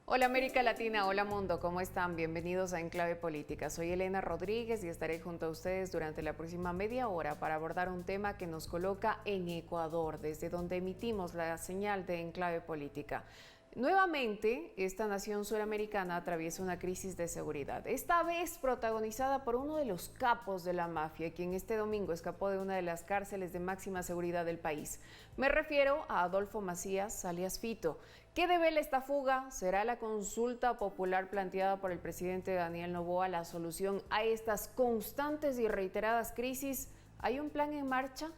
Hola América Latina, hola mundo, ¿cómo están? Bienvenidos a Enclave Política. Soy Elena Rodríguez y estaré junto a ustedes durante la próxima media hora para abordar un tema que nos coloca en Ecuador, desde donde emitimos la señal de Enclave Política. Nuevamente, esta nación suramericana atraviesa una crisis de seguridad, esta vez protagonizada por uno de los capos de la mafia, quien este domingo escapó de una de las cárceles de máxima seguridad del país. Me refiero a Adolfo Macías, alias Fito. ¿Qué devela esta fuga? ¿Será la consulta popular planteada por el presidente Daniel Noboa la solución a estas constantes y reiteradas crisis? ¿Hay un plan en marcha?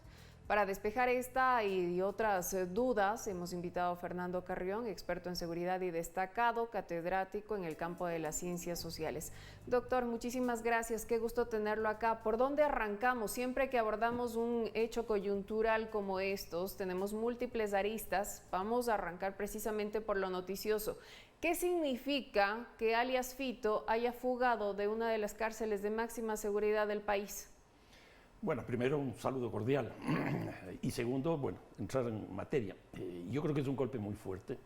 Para despejar esta y otras dudas, hemos invitado a Fernando Carrión, experto en seguridad y destacado catedrático en el campo de las ciencias sociales. Doctor, muchísimas gracias, qué gusto tenerlo acá. ¿Por dónde arrancamos? Siempre que abordamos un hecho coyuntural como estos, tenemos múltiples aristas. Vamos a arrancar precisamente por lo noticioso. ¿Qué significa que alias Fito haya fugado de una de las cárceles de máxima seguridad del país? Bueno, primero un saludo cordial y segundo, bueno, entrar en materia. Yo creo que es un golpe muy fuerte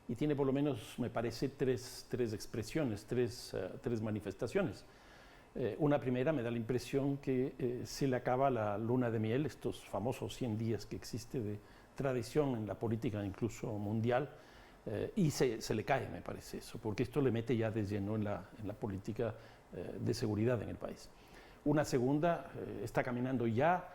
y tiene por lo menos, me parece, tres expresiones, tres manifestaciones. Una primera, me da la impresión que se le acaba la luna de miel, estos famosos 100 días que existe de tradición en la política incluso mundial, y se le cae, me parece eso, porque esto le mete ya de lleno en la política de seguridad en el país. Una segunda, está caminando ya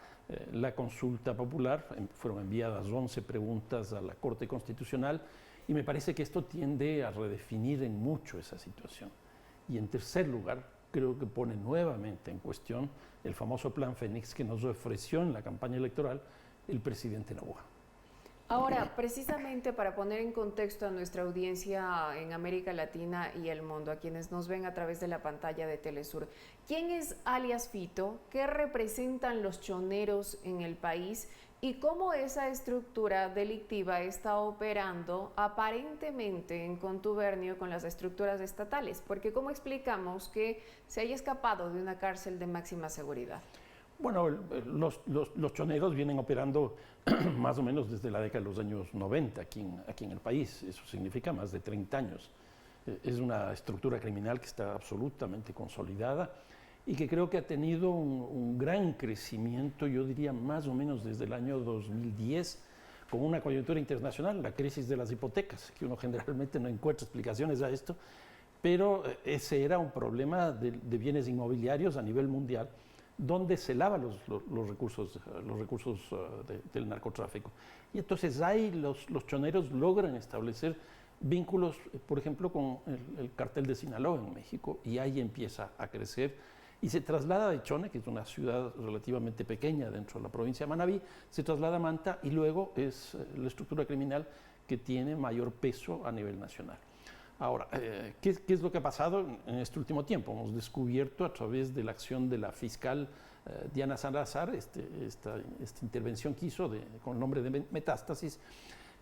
la consulta popular, fueron enviadas 11 preguntas a la Corte Constitucional y me parece que esto tiende a redefinir en mucho esa situación. Y en tercer lugar, creo que pone nuevamente en cuestión el famoso Plan Fénix que nos ofreció en la campaña electoral el presidente Noboa. Ahora, precisamente para poner en contexto a nuestra audiencia en América Latina y el mundo, a quienes nos ven a través de la pantalla de Telesur, ¿quién es alias Fito? ¿Qué representan los choneros en el país? ¿Y cómo esa estructura delictiva está operando aparentemente en contubernio con las estructuras estatales? Porque ¿cómo explicamos que se haya escapado de una cárcel de máxima seguridad? Bueno, los choneros vienen operando más o menos desde la década de los años 90 aquí en el país. Eso significa más de 30 años. Es una estructura criminal que está absolutamente consolidada y que creo que ha tenido un gran crecimiento, yo diría más o menos desde el año 2010, con una coyuntura internacional, la crisis de las hipotecas, que uno generalmente no encuentra explicaciones a esto, pero ese era un problema de bienes inmobiliarios a nivel mundial, donde se lavan los recursos del narcotráfico. Y entonces ahí los choneros logran establecer vínculos, por ejemplo, con el cartel de Sinaloa en México, y ahí empieza a crecer. Y se traslada de Chone, que es una ciudad relativamente pequeña dentro de la provincia de Manabí, se traslada a Manta y luego es la estructura criminal que tiene mayor peso a nivel nacional. Ahora, ¿qué es lo que ha pasado en este último tiempo? Hemos descubierto a través de la acción de la fiscal Diana Salazar, esta intervención que hizo con el nombre de Metástasis,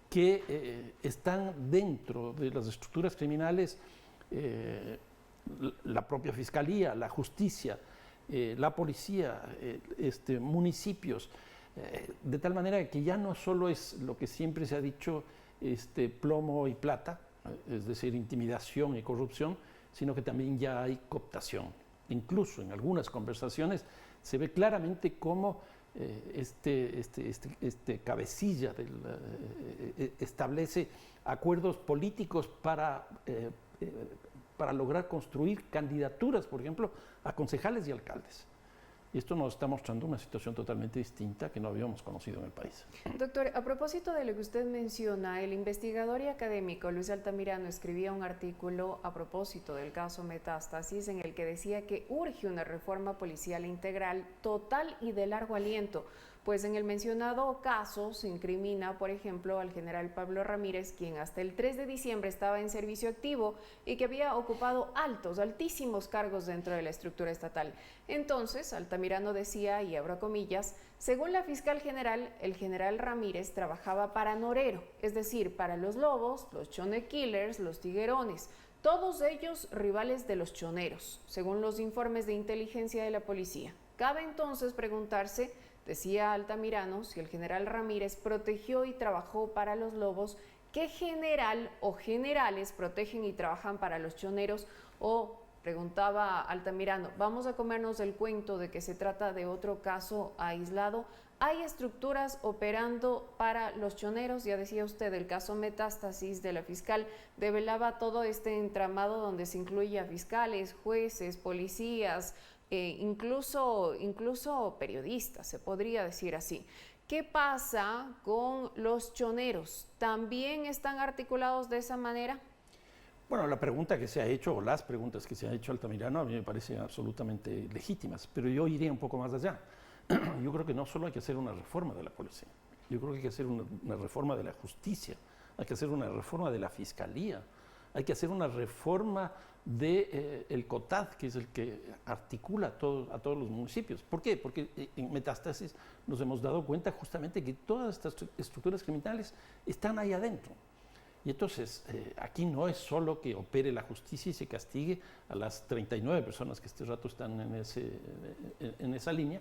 que están dentro de las estructuras criminales la propia fiscalía, la justicia, la policía, municipios, de tal manera que ya no solo es lo que siempre se ha dicho, plomo y plata, es decir, intimidación y corrupción, sino que también ya hay cooptación. Incluso en algunas conversaciones se ve claramente cómo cabecilla establece acuerdos políticos para lograr construir candidaturas, por ejemplo, a concejales y alcaldes. Y esto nos está mostrando una situación totalmente distinta que no habíamos conocido en el país. Doctor, a propósito de lo que usted menciona, el investigador y académico Luis Altamirano escribía un artículo a propósito del caso Metástasis en el que decía que urge una reforma policial integral, total y de largo aliento, Pues en el mencionado caso se incrimina, por ejemplo, al general Pablo Ramírez, quien hasta el 3 de diciembre estaba en servicio activo y que había ocupado altísimos cargos dentro de la estructura estatal. Entonces, Altamirano decía, y abro comillas, según la fiscal general, el general Ramírez trabajaba para Norero, es decir, para los Lobos, los Chone Killers, los Tiguerones, todos ellos rivales de los choneros, según los informes de inteligencia de la policía. Cabe entonces preguntarse, decía Altamirano, si el general Ramírez protegió y trabajó para los Lobos, ¿qué general o generales protegen y trabajan para los choneros? O, preguntaba Altamirano, ¿vamos a comernos el cuento de que se trata de otro caso aislado? ¿Hay estructuras operando para los choneros? Ya decía usted, el caso Metástasis de la fiscal develaba todo este entramado donde se incluye a fiscales, jueces, policías, incluso periodistas, se podría decir así. ¿Qué pasa con los choneros? ¿También están articulados de esa manera? Bueno, la pregunta que se ha hecho, o las preguntas que se ha hecho Altamirano, a mí me parecen absolutamente legítimas, pero yo iría un poco más allá. Yo creo que no solo hay que hacer una reforma de la policía, yo creo que hay que hacer una reforma de la justicia, hay que hacer una reforma de la fiscalía, hay que hacer una reforma del COTAD, que es el que articula a todos los municipios. ¿Por qué? Porque en Metástasis nos hemos dado cuenta justamente que todas estas estructuras criminales están ahí adentro. Y entonces, aquí no es solo que opere la justicia y se castigue a las 39 personas que este rato están en esa línea,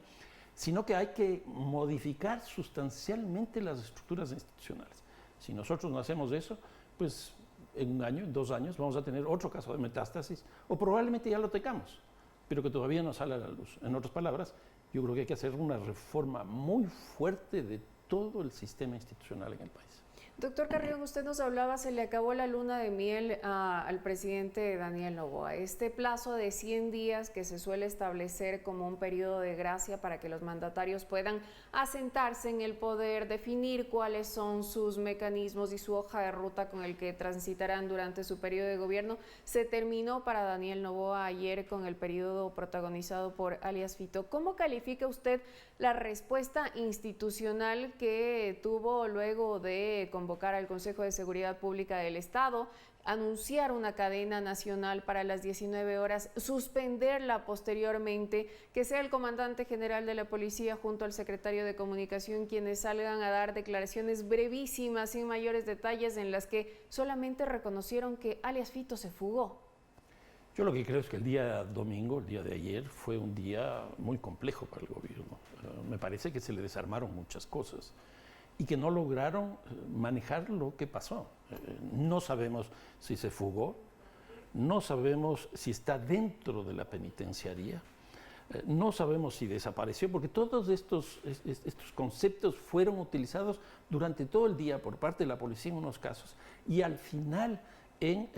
sino que hay que modificar sustancialmente las estructuras institucionales. Si nosotros no hacemos eso, pues en un año, en 2 años, vamos a tener otro caso de Metástasis, o probablemente ya lo tengamos, pero que todavía no sale a la luz. En otras palabras, yo creo que hay que hacer una reforma muy fuerte de todo el sistema institucional en el país. Doctor Carrión, usted nos hablaba, se le acabó la luna de miel al presidente Daniel Noboa. Este plazo de 100 días que se suele establecer como un periodo de gracia para que los mandatarios puedan asentarse en el poder, definir cuáles son sus mecanismos y su hoja de ruta con el que transitarán durante su periodo de gobierno, se terminó para Daniel Noboa ayer con el periodo protagonizado por alias Fito. ¿Cómo califica usted la respuesta institucional que tuvo luego de convocar al Consejo de Seguridad Pública del Estado, anunciar una cadena nacional para las 19 horas, suspenderla posteriormente, que sea el comandante general de la policía junto al secretario de Comunicación quienes salgan a dar declaraciones brevísimas, sin mayores detalles, en las que solamente reconocieron que alias Fito se fugó? Yo lo que creo es que el día domingo, el día de ayer, fue un día muy complejo para el gobierno. Me parece que se le desarmaron muchas cosas y que no lograron manejar lo que pasó. No sabemos si se fugó, no sabemos si está dentro de la penitenciaría, no sabemos si desapareció, porque todos estos conceptos fueron utilizados durante todo el día por parte de la policía en unos casos, y al final en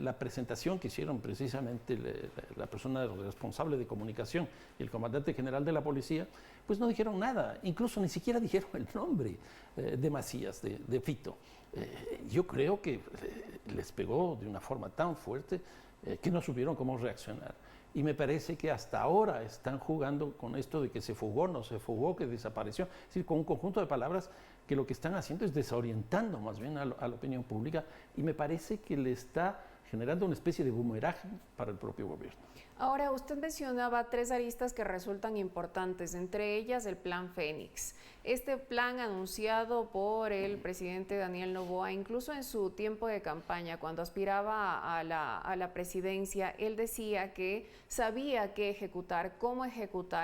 la presentación que hicieron precisamente la persona responsable de comunicación y el comandante general de la policía, pues no dijeron nada, incluso ni siquiera dijeron el nombre de Macías, de Fito. Yo creo que les pegó de una forma tan fuerte que no supieron cómo reaccionar. Y me parece que hasta ahora están jugando con esto de que se fugó, no se fugó, que desapareció. Es decir, con un conjunto de palabras que lo que están haciendo es desorientando más bien a la opinión pública, y me parece que le está generando una especie de boomerang para el propio gobierno. Ahora, usted mencionaba 3 aristas que resultan importantes, entre ellas el Plan Fénix. Este plan anunciado por el presidente Daniel Noboa, incluso en su tiempo de campaña, cuando aspiraba a la presidencia, él decía que sabía qué ejecutar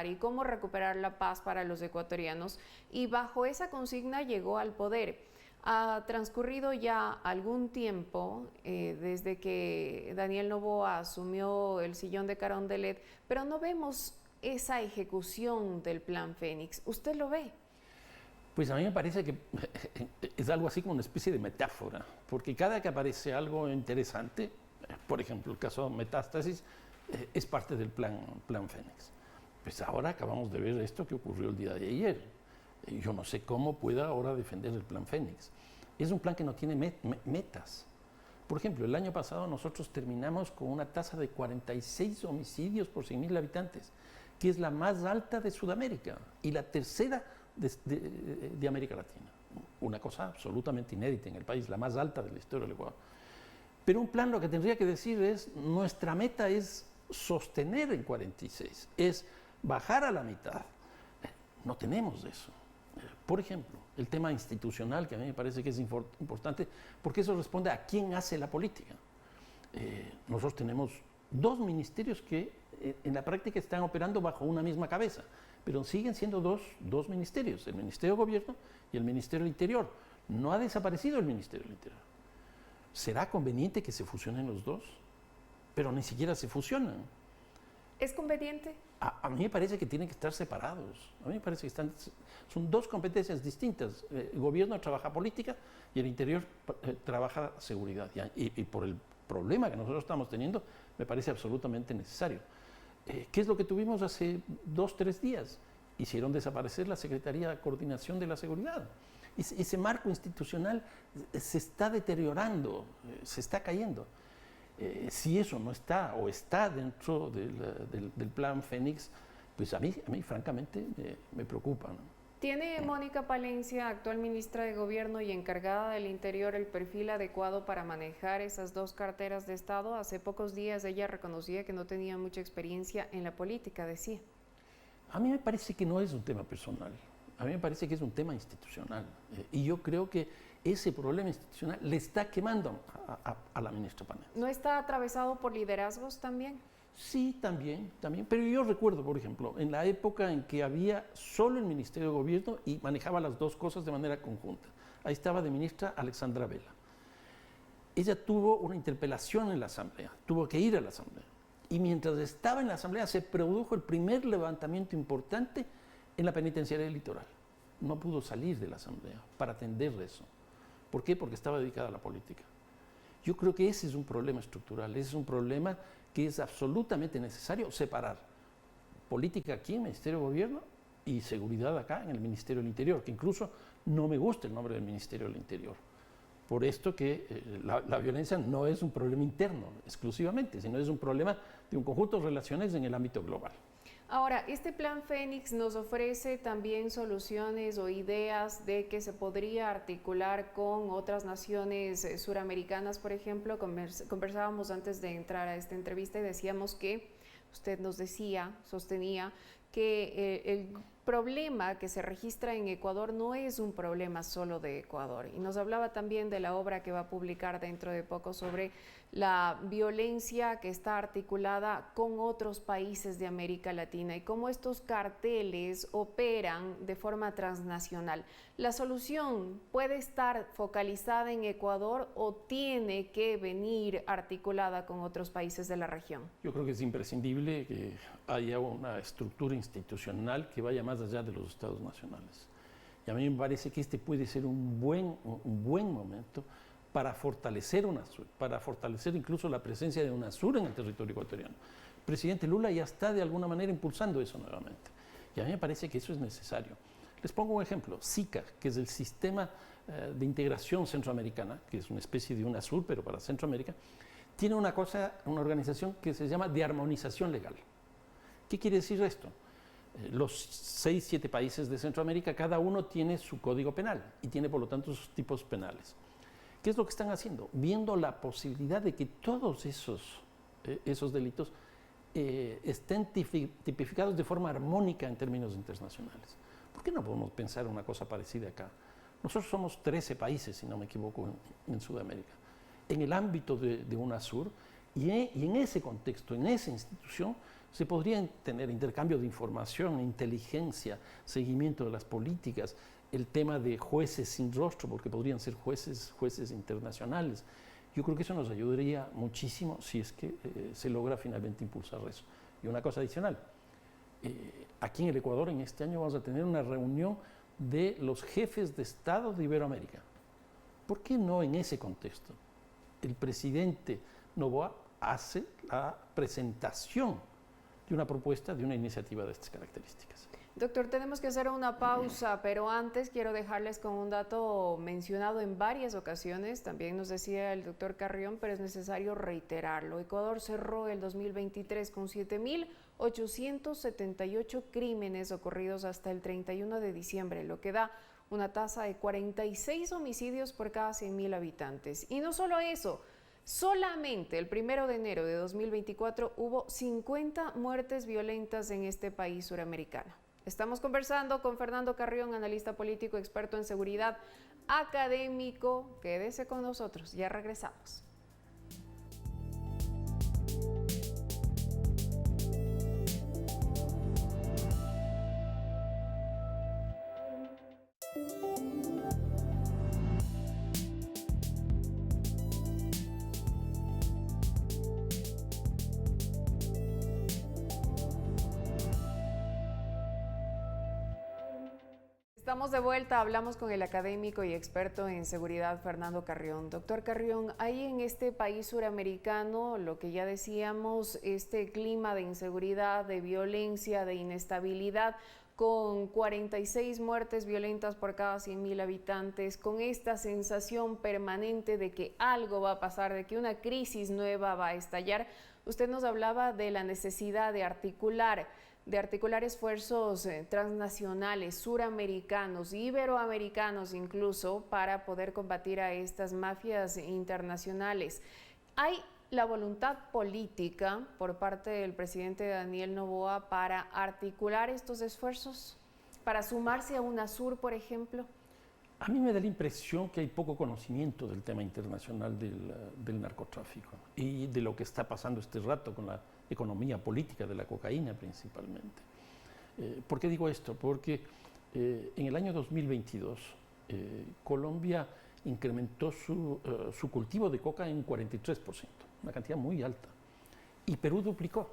y cómo recuperar la paz para los ecuatorianos, y bajo esa consigna llegó al poder. Ha transcurrido ya algún tiempo desde que Daniel Noboa asumió el sillón de Carondelet, pero no vemos esa ejecución del Plan Fénix. ¿Usted lo ve? Pues a mí me parece que es algo así como una especie de metáfora, porque cada que aparece algo interesante, por ejemplo el caso de Metástasis, es parte del plan Fénix. Pues ahora acabamos de ver esto que ocurrió el día de ayer. Yo no sé cómo pueda ahora defender el Plan Fénix. Es un plan que no tiene metas. Por ejemplo, el año pasado nosotros terminamos con una tasa de 46 homicidios por 100.000 habitantes, que es la más alta de Sudamérica y la tercera de América Latina. Una cosa absolutamente inédita en el país, la más alta de la historia del Ecuador. Pero un plan lo que tendría que decir es, nuestra meta es sostener en 46, es bajar a la mitad. No tenemos eso. Por ejemplo, el tema institucional, que a mí me parece que es importante, porque eso responde a quién hace la política. Nosotros tenemos dos ministerios que en la práctica están operando bajo una misma cabeza, pero siguen siendo dos ministerios, el Ministerio de Gobierno y el Ministerio del Interior. No ha desaparecido el Ministerio del Interior. ¿Será conveniente que se fusionen los dos? Pero ni siquiera se fusionan. ¿Es conveniente? A mí me parece que tienen que estar separados. A mí me parece que son dos competencias distintas. El gobierno trabaja política y el interior trabaja seguridad. Y por el problema que nosotros estamos teniendo, me parece absolutamente necesario. ¿Qué es lo que tuvimos hace 2, 3 días? Hicieron desaparecer la Secretaría de Coordinación de la Seguridad. Ese marco institucional se está deteriorando, se está cayendo. Si eso no está o está dentro del plan Fénix, pues a mí francamente me preocupa, ¿no? ¿Tiene Mónica Palencia, actual ministra de Gobierno y encargada del Interior, el perfil adecuado para manejar esas dos carteras de Estado? Hace pocos días ella reconocía que no tenía mucha experiencia en la política, decía. A mí me parece que no es un tema personal, a mí me parece que es un tema institucional. Y yo creo que ese problema institucional le está quemando a la ministra Palencia. ¿No está atravesado por liderazgos también? Sí, también, pero yo recuerdo, por ejemplo, en la época en que había solo el Ministerio de Gobierno y manejaba las dos cosas de manera conjunta. Ahí estaba de ministra Alexandra Vela. Ella tuvo una interpelación en la Asamblea, tuvo que ir a la Asamblea. Y mientras estaba en la Asamblea se produjo el primer levantamiento importante en la penitenciaria del Litoral. No pudo salir de la Asamblea para atender eso. ¿Por qué? Porque estaba dedicada a la política. Yo creo que ese es un problema estructural, ese es un problema que es absolutamente necesario separar política aquí en el Ministerio de Gobierno y seguridad acá en el Ministerio del Interior, que incluso no me gusta el nombre del Ministerio del Interior. Por esto que la violencia no es un problema interno exclusivamente, sino es un problema de un conjunto de relaciones en el ámbito global. Ahora, este plan Fénix nos ofrece también soluciones o ideas de que se podría articular con otras naciones suramericanas, por ejemplo. Conversábamos antes de entrar a esta entrevista y decíamos que usted nos sostenía que el problema que se registra en Ecuador no es un problema solo de Ecuador. Y nos hablaba también de la obra que va a publicar dentro de poco sobre la violencia que está articulada con otros países de América Latina y cómo estos carteles operan de forma transnacional. ¿La solución puede estar focalizada en Ecuador o tiene que venir articulada con otros países de la región? Yo creo que es imprescindible que haya una estructura institucional que vaya más allá de los estados nacionales. Y a mí me parece que este puede ser un buen momento para fortalecer UNASUR, para fortalecer incluso la presencia de UNASUR en el territorio ecuatoriano. El presidente Lula ya está de alguna manera impulsando eso nuevamente. Y a mí me parece que eso es necesario. Les pongo un ejemplo, SICA, que es el Sistema de Integración Centroamericana, que es una especie de UNASUR, pero para Centroamérica, tiene una organización que se llama de armonización legal. ¿Qué quiere decir esto? Los 6, 7 países de Centroamérica, cada uno tiene su código penal y tiene por lo tanto sus tipos penales. ¿Qué es lo que están haciendo? Viendo la posibilidad de que todos esos delitos estén tipificados de forma armónica en términos internacionales. ¿Por qué no podemos pensar una cosa parecida acá? Nosotros somos 13 países, si no me equivoco, en Sudamérica. En el ámbito de UNASUR y en ese contexto, en esa institución, se podría tener intercambio de información, inteligencia, seguimiento de las políticas, el tema de jueces sin rostro, porque podrían ser jueces internacionales. Yo creo que eso nos ayudaría muchísimo si es que se logra finalmente impulsar eso. Y una cosa adicional, aquí en el Ecuador en este año vamos a tener una reunión de los jefes de Estado de Iberoamérica. ¿Por qué no en ese contexto el presidente Noboa hace la presentación de una propuesta, de una iniciativa de estas características? Doctor, tenemos que hacer una pausa, pero antes quiero dejarles con un dato mencionado en varias ocasiones. También nos decía el doctor Carrión, pero es necesario reiterarlo. Ecuador cerró el 2023 con 7.878 crímenes ocurridos hasta el 31 de diciembre, lo que da una tasa de 46 homicidios por cada 100.000 habitantes. Y no solo eso, solamente el 1 de enero de 2024 hubo 50 muertes violentas en este país suramericano. Estamos conversando con Fernando Carrión, analista político, experto en seguridad, académico. Quédese con nosotros, ya regresamos. Estamos de vuelta, hablamos con el académico y experto en seguridad Fernando Carrión. Doctor Carrión, hay en este país suramericano, lo que ya decíamos, este clima de inseguridad, de violencia, de inestabilidad, con 46 muertes violentas por cada 100.000 habitantes, con esta sensación permanente de que algo va a pasar, de que una crisis nueva va a estallar. Usted nos hablaba de la necesidad de articular esfuerzos transnacionales, suramericanos, iberoamericanos incluso, para poder combatir a estas mafias internacionales. ¿Hay la voluntad política por parte del presidente Daniel Noboa para articular estos esfuerzos? ¿Para sumarse a UNASUR, por ejemplo? A mí me da la impresión que hay poco conocimiento del tema internacional del narcotráfico y de lo que está pasando este rato con la economía política de la cocaína principalmente. ¿Por qué digo esto? Porque en el año 2022 Colombia incrementó su cultivo de coca en 43%, una cantidad muy alta. Y Perú duplicó.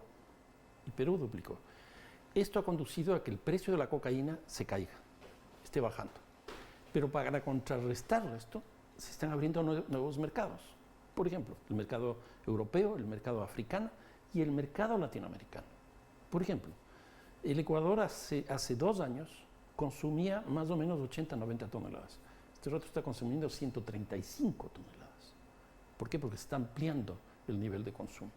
Esto ha conducido a que el precio de la cocaína se caiga, esté bajando. Pero para contrarrestar esto, se están abriendo nuevos mercados. Por ejemplo, el mercado europeo, el mercado africano y el mercado latinoamericano. Por ejemplo, el Ecuador hace 2 años consumía más o menos 80, 90 toneladas. Este rato está consumiendo 135 toneladas. ¿Por qué? Porque se está ampliando el nivel de consumo.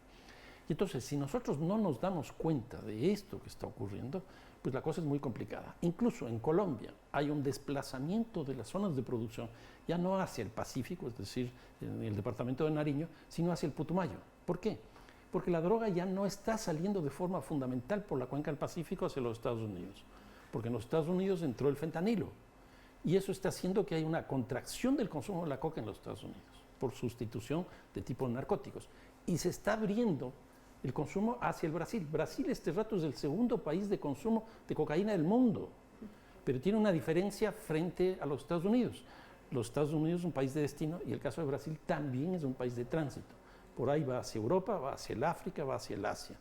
Y entonces, si nosotros no nos damos cuenta de esto que está ocurriendo, pues la cosa es muy complicada. Incluso en Colombia hay un desplazamiento de las zonas de producción, ya no hacia el Pacífico, es decir, en el departamento de Nariño, sino hacia el Putumayo. ¿Por qué? Porque la droga ya no está saliendo de forma fundamental por la cuenca del Pacífico hacia los Estados Unidos, porque en los Estados Unidos entró el fentanilo, y eso está haciendo que haya una contracción del consumo de la coca en los Estados Unidos, por sustitución de tipo de narcóticos, y se está abriendo el consumo hacia el Brasil. Brasil este rato es el segundo país de consumo de cocaína del mundo, pero tiene una diferencia frente a los Estados Unidos. Los Estados Unidos es un país de destino y el caso de Brasil también es un país de tránsito. Por ahí va hacia Europa, va hacia el África, va hacia el Asia.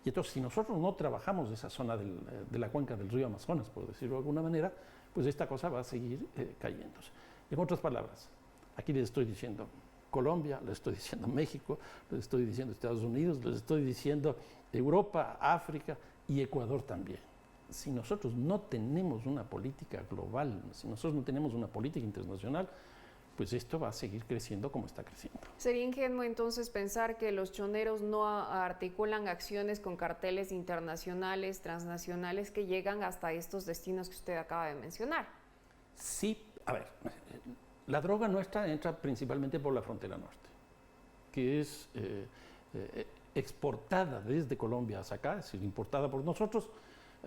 Y entonces, si nosotros no trabajamos esa zona de la cuenca del río Amazonas, por decirlo de alguna manera, pues esta cosa va a seguir cayéndose. En otras palabras, aquí les estoy diciendo Colombia, les estoy diciendo México, les estoy diciendo Estados Unidos, les estoy diciendo Europa, África y Ecuador también. Si nosotros no tenemos una política global, si nosotros no tenemos una política internacional, pues esto va a seguir creciendo como está creciendo. ¿Sería ingenuo entonces pensar que los choneros no articulan acciones con carteles internacionales, transnacionales que llegan hasta estos destinos que usted acaba de mencionar? Sí, a ver, la droga nuestra entra principalmente por la frontera norte, que es exportada desde Colombia hacia acá, es decir, importada por nosotros,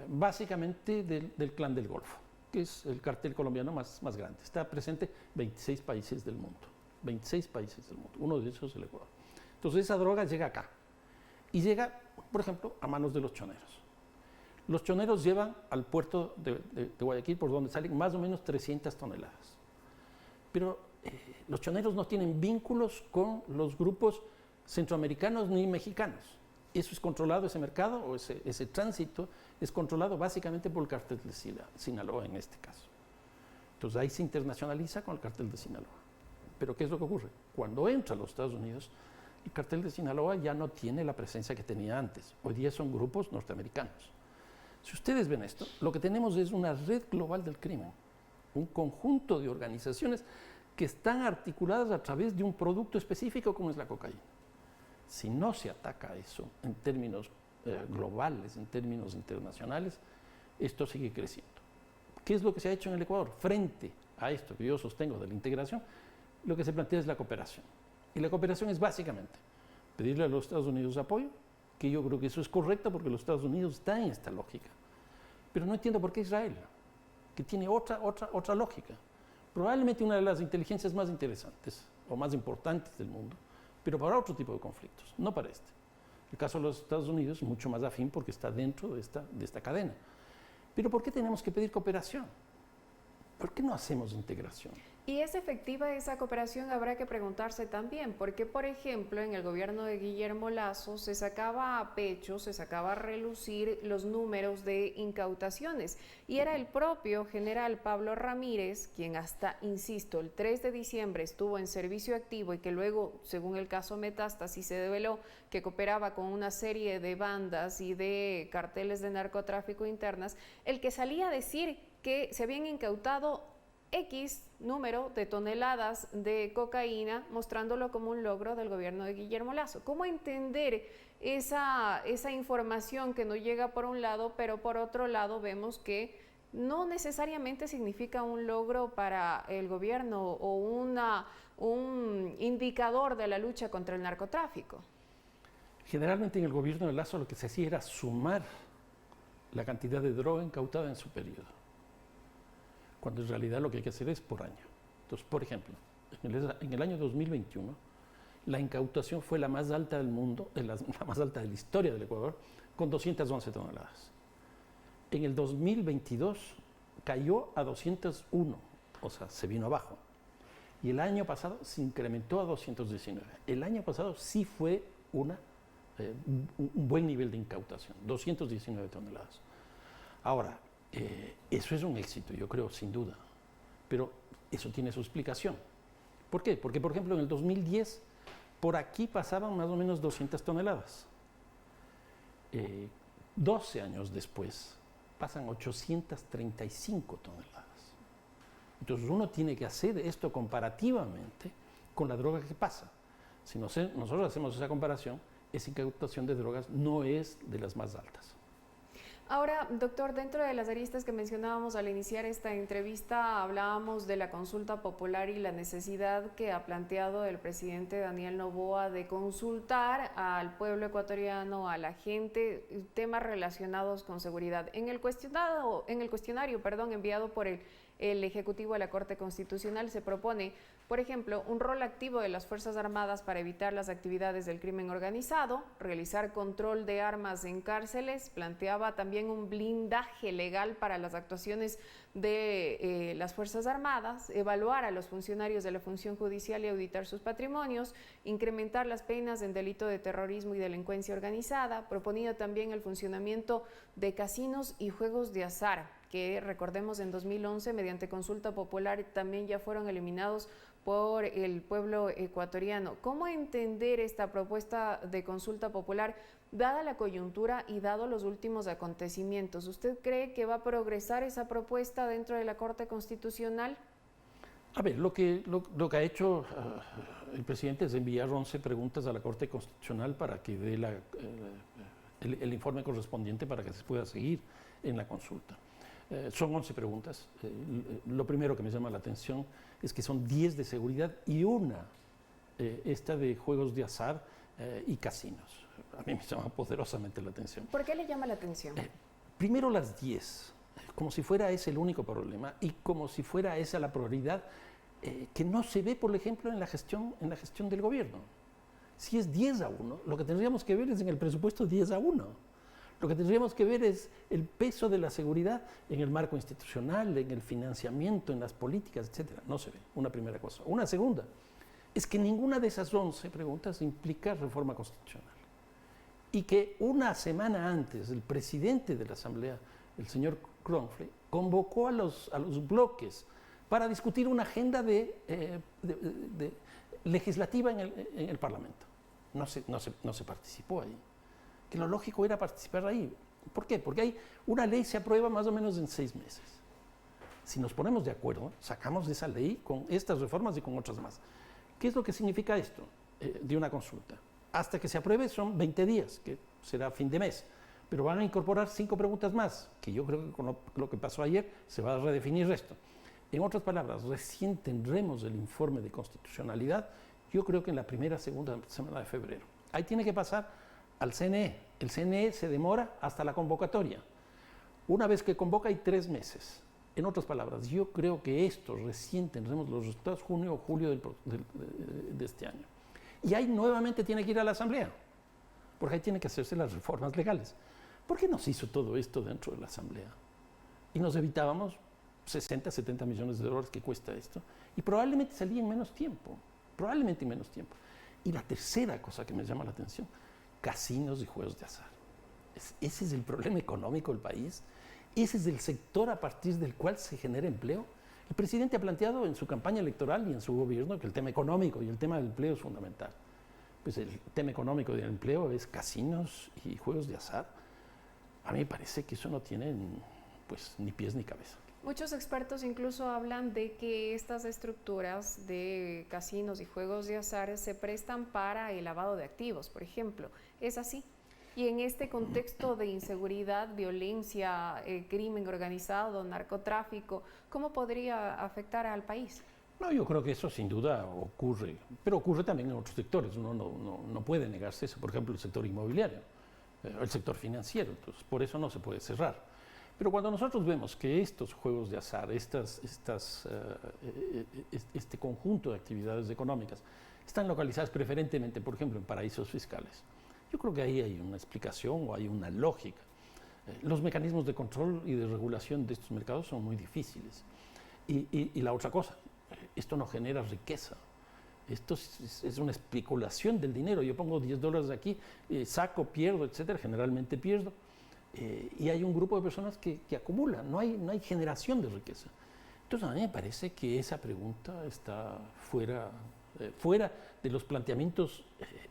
básicamente del Clan del Golfo, que es el cartel colombiano más grande. Está presente en 26 países del mundo, 26 países del mundo, uno de esos es el Ecuador. Entonces esa droga llega acá y llega, por ejemplo, a manos de los choneros. Los choneros llevan al puerto de Guayaquil, por donde salen más o menos 300 toneladas. Pero los choneros no tienen vínculos con los grupos centroamericanos ni mexicanos. Eso es controlado, ese mercado o ese tránsito es controlado básicamente por el cartel de Sinaloa en este caso. Entonces ahí se internacionaliza con el cartel de Sinaloa. Pero ¿qué es lo que ocurre? Cuando entra a los Estados Unidos, el cartel de Sinaloa ya no tiene la presencia que tenía antes. Hoy día son grupos norteamericanos. Si ustedes ven esto, lo que tenemos es una red global del crimen, un conjunto de organizaciones que están articuladas a través de un producto específico como es la cocaína. Si no se ataca eso en términos globales, en términos internacionales, esto sigue creciendo. ¿Qué es lo que se ha hecho en el Ecuador? Frente a esto que yo sostengo de la integración, lo que se plantea es la cooperación. Y la cooperación es básicamente pedirle a los Estados Unidos apoyo, que yo creo que eso es correcto porque los Estados Unidos están en esta lógica. Pero no entiendo por qué Israel, que tiene otra lógica. Probablemente una de las inteligencias más interesantes o más importantes del mundo, pero para otro tipo de conflictos, no para este. El caso de los Estados Unidos es mucho más afín porque está dentro de esta cadena. Pero ¿por qué tenemos que pedir cooperación? ¿Por qué no hacemos integración? ¿Y es efectiva esa cooperación? Habrá que preguntarse también, porque por ejemplo en el gobierno de Guillermo Lasso se sacaba a pecho, se sacaba a relucir los números de incautaciones y era el propio general Pablo Ramírez quien hasta, insisto, el 3 de diciembre estuvo en servicio activo y que luego, según el caso Metástasis, se develó que cooperaba con una serie de bandas y de carteles de narcotráfico internas, el que salía a decir que se habían incautado X número de toneladas de cocaína, mostrándolo como un logro del gobierno de Guillermo Lasso. ¿Cómo entender esa información que no llega por un lado, pero por otro lado vemos que no necesariamente significa un logro para el gobierno o un indicador de la lucha contra el narcotráfico? Generalmente en el gobierno de Lasso lo que se hacía era sumar la cantidad de droga incautada en su periodo, cuando en realidad lo que hay que hacer es por año. Entonces, por ejemplo, en el año 2021, la incautación fue la más alta del mundo, la más alta de la historia del Ecuador, con 211 toneladas. En el 2022 cayó a 201, o sea, se vino abajo. Y el año pasado se incrementó a 219. El año pasado sí fue un buen nivel de incautación, 219 toneladas. Ahora, eso es un éxito, yo creo, sin duda, pero eso tiene su explicación. ¿Por qué? Porque, por ejemplo, en el 2010, por aquí pasaban más o menos 200 toneladas. 12 años después, pasan 835 toneladas. Entonces, uno tiene que hacer esto comparativamente con la droga que pasa. Si nosotros hacemos esa comparación, esa incautación de drogas no es de las más altas. Ahora, doctor, dentro de las aristas que mencionábamos al iniciar esta entrevista, hablábamos de la consulta popular y la necesidad que ha planteado el presidente Daniel Noboa de consultar al pueblo ecuatoriano, a la gente, temas relacionados con seguridad. En el cuestionario, enviado por el Ejecutivo a la Corte Constitucional se propone, por ejemplo, un rol activo de las Fuerzas Armadas para evitar las actividades del crimen organizado, realizar control de armas en cárceles, planteaba también un blindaje legal para las actuaciones de las Fuerzas Armadas, evaluar a los funcionarios de la función judicial y auditar sus patrimonios, incrementar las penas en delito de terrorismo y delincuencia organizada, proponía también el funcionamiento de casinos y juegos de azar, que recordemos en 2011 mediante consulta popular también ya fueron eliminados por el pueblo ecuatoriano. ¿Cómo entender esta propuesta de consulta popular dada la coyuntura y dado los últimos acontecimientos? ¿Usted cree que va a progresar esa propuesta dentro de la Corte Constitucional? A ver, lo que ha hecho el presidente es enviar 11 preguntas a la Corte Constitucional para que dé el informe correspondiente para que se pueda seguir en la consulta. Son 11 preguntas. Lo primero que me llama la atención es que son 10 de seguridad y una, esta de juegos de azar y casinos. A mí me llama poderosamente la atención. ¿Por qué le llama la atención? Primero las 10, como si fuera ese el único problema y como si fuera esa la prioridad que no se ve, por ejemplo, en la gestión del gobierno. Si es 10-1, lo que tendríamos que ver es en el presupuesto 10-1. Lo que tendríamos que ver es el peso de la seguridad en el marco institucional, en el financiamiento, en las políticas, etc. No se ve, una primera cosa. Una segunda, es que ninguna de esas 11 preguntas implica reforma constitucional. Y que una semana antes el presidente de la Asamblea, el señor Kronfle, convocó a los bloques para discutir una agenda legislativa en el Parlamento. No se participó ahí. Que lo lógico era participar ahí. ¿Por qué? Porque una ley se aprueba más o menos en 6 meses. Si nos ponemos de acuerdo, sacamos de esa ley con estas reformas y con otras más. ¿Qué es lo que significa esto de una consulta? Hasta que se apruebe son 20 días, que será fin de mes. Pero van a incorporar 5 preguntas más, que yo creo que con lo que pasó ayer se va a redefinir esto. En otras palabras, recién tendremos el informe de constitucionalidad, yo creo que en la primera, segunda semana de febrero. Ahí tiene que pasar al CNE. El CNE se demora hasta la convocatoria. Una vez que convoca hay 3 meses. En otras palabras, yo creo que esto recién tendremos los resultados junio o julio de este año. Y ahí nuevamente tiene que ir a la Asamblea, porque ahí tienen que hacerse las reformas legales. ¿Por qué no se hizo todo esto dentro de la Asamblea? Y nos evitábamos 60, 70 millones de dólares que cuesta esto, y probablemente salía en menos tiempo, probablemente en menos tiempo. Y la tercera cosa que me llama la atención, casinos y juegos de azar. Ese es el problema económico del país, ese es el sector a partir del cual se genera empleo. El presidente ha planteado en su campaña electoral y en su gobierno que el tema económico y el tema del empleo es fundamental. Pues el tema económico del empleo es casinos y juegos de azar. A mí me parece que eso no tiene pues, ni pies ni cabeza. Muchos expertos incluso hablan de que estas estructuras de casinos y juegos de azar se prestan para el lavado de activos, por ejemplo. ¿Es así? Y en este contexto de inseguridad, violencia, crimen organizado, narcotráfico, ¿cómo podría afectar al país? No, yo creo que eso sin duda ocurre, pero ocurre también en otros sectores. Uno no puede negarse eso. Por ejemplo, el sector inmobiliario, el sector financiero. Entonces, por eso no se puede cerrar. Pero cuando nosotros vemos que estos juegos de azar, este conjunto de actividades económicas, están localizadas preferentemente, por ejemplo, en paraísos fiscales, yo creo que ahí hay una explicación o hay una lógica. Los mecanismos de control y de regulación de estos mercados son muy difíciles. Y la otra cosa, esto no genera riqueza. Esto es una especulación del dinero. Yo pongo $10 aquí, saco, pierdo, etcétera. Generalmente pierdo. Y hay un grupo de personas que acumulan. No hay generación de riqueza. Entonces, a mí me parece que esa pregunta está fuera de los planteamientos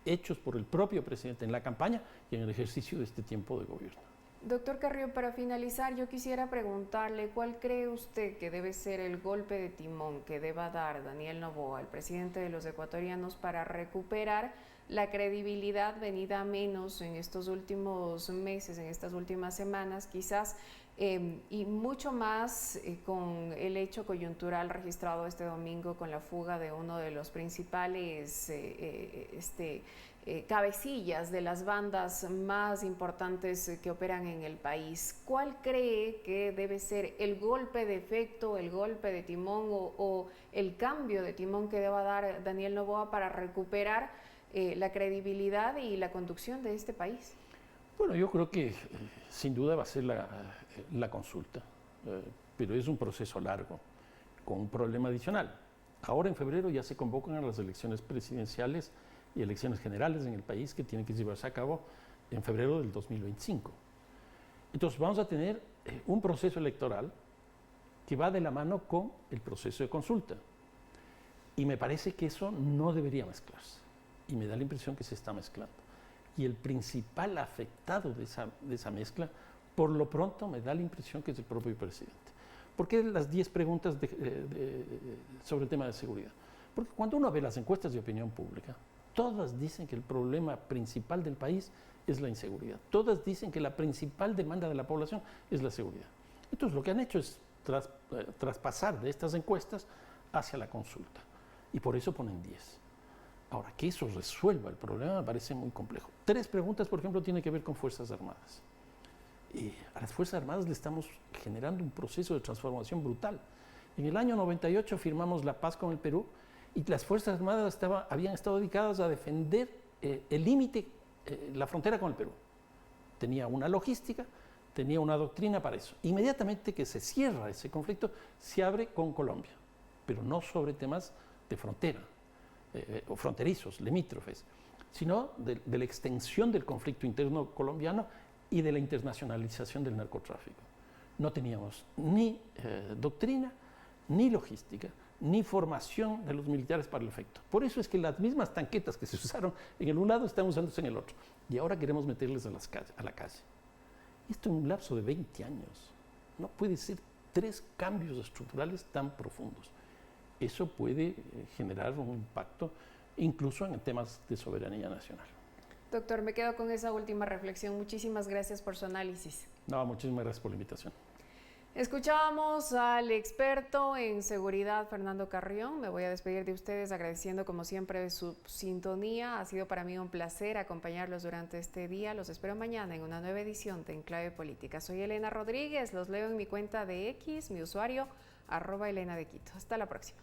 hechos por el propio presidente en la campaña y en el ejercicio de este tiempo de gobierno. Doctor Carrió, para finalizar, yo quisiera preguntarle cuál cree usted que debe ser el golpe de timón que deba dar Daniel Noboa, el presidente de los ecuatorianos, para recuperar la credibilidad venida a menos en estos últimos meses, en estas últimas semanas, quizás, y mucho más con el hecho coyuntural registrado este domingo con la fuga de uno de los principales cabecillas de las bandas más importantes que operan en el país. ¿Cuál cree que debe ser el golpe de efecto, el golpe de timón o el cambio de timón que deba dar Daniel Noboa para recuperar la credibilidad y la conducción de este país? Bueno, yo creo que sin duda va a ser la consulta, pero es un proceso largo, con un problema adicional. Ahora en febrero ya se convocan a las elecciones presidenciales y elecciones generales en el país que tienen que llevarse a cabo en febrero del 2025. Entonces vamos a tener un proceso electoral que va de la mano con el proceso de consulta. Y me parece que eso no debería mezclarse. Y me da la impresión que se está mezclando. Y el principal afectado de esa mezcla, por lo pronto me da la impresión que es el propio presidente. ¿Por qué las 10 preguntas sobre el tema de seguridad? Porque cuando uno ve las encuestas de opinión pública, todas dicen que el problema principal del país es la inseguridad. Todas dicen que la principal demanda de la población es la seguridad. Entonces lo que han hecho es traspasar de estas encuestas hacia la consulta. Y por eso ponen 10. Ahora, que eso resuelva el problema me parece muy complejo. 3 preguntas, por ejemplo, tienen que ver con Fuerzas Armadas. Y a las Fuerzas Armadas le estamos generando un proceso de transformación brutal. En el año 98 firmamos la paz con el Perú y las Fuerzas Armadas habían estado dedicadas a defender el límite, la frontera con el Perú. Tenía una logística, tenía una doctrina para eso. Inmediatamente que se cierra ese conflicto, se abre con Colombia, pero no sobre temas de frontera, o fronterizos, limítrofes, sino de la extensión del conflicto interno colombiano y de la internacionalización del narcotráfico. No teníamos ni doctrina, ni logística, ni formación de los militares para el efecto. Por eso es que las mismas tanquetas que se usaron en el un lado están usándose en el otro. Y ahora queremos meterles a la calle. Esto en un lapso de 20 años. No puede ser 3 cambios estructurales tan profundos. Eso puede generar un impacto incluso en temas de soberanía nacional. Doctor, me quedo con esa última reflexión. Muchísimas gracias por su análisis. No, muchísimas gracias por la invitación. Escuchábamos al experto en seguridad, Fernando Carrión. Me voy a despedir de ustedes agradeciendo como siempre su sintonía. Ha sido para mí un placer acompañarlos durante este día. Los espero mañana en una nueva edición de Enclave Política. Soy Elena Rodríguez, los leo en mi cuenta de X, mi usuario, @Elena de Quito. Hasta la próxima.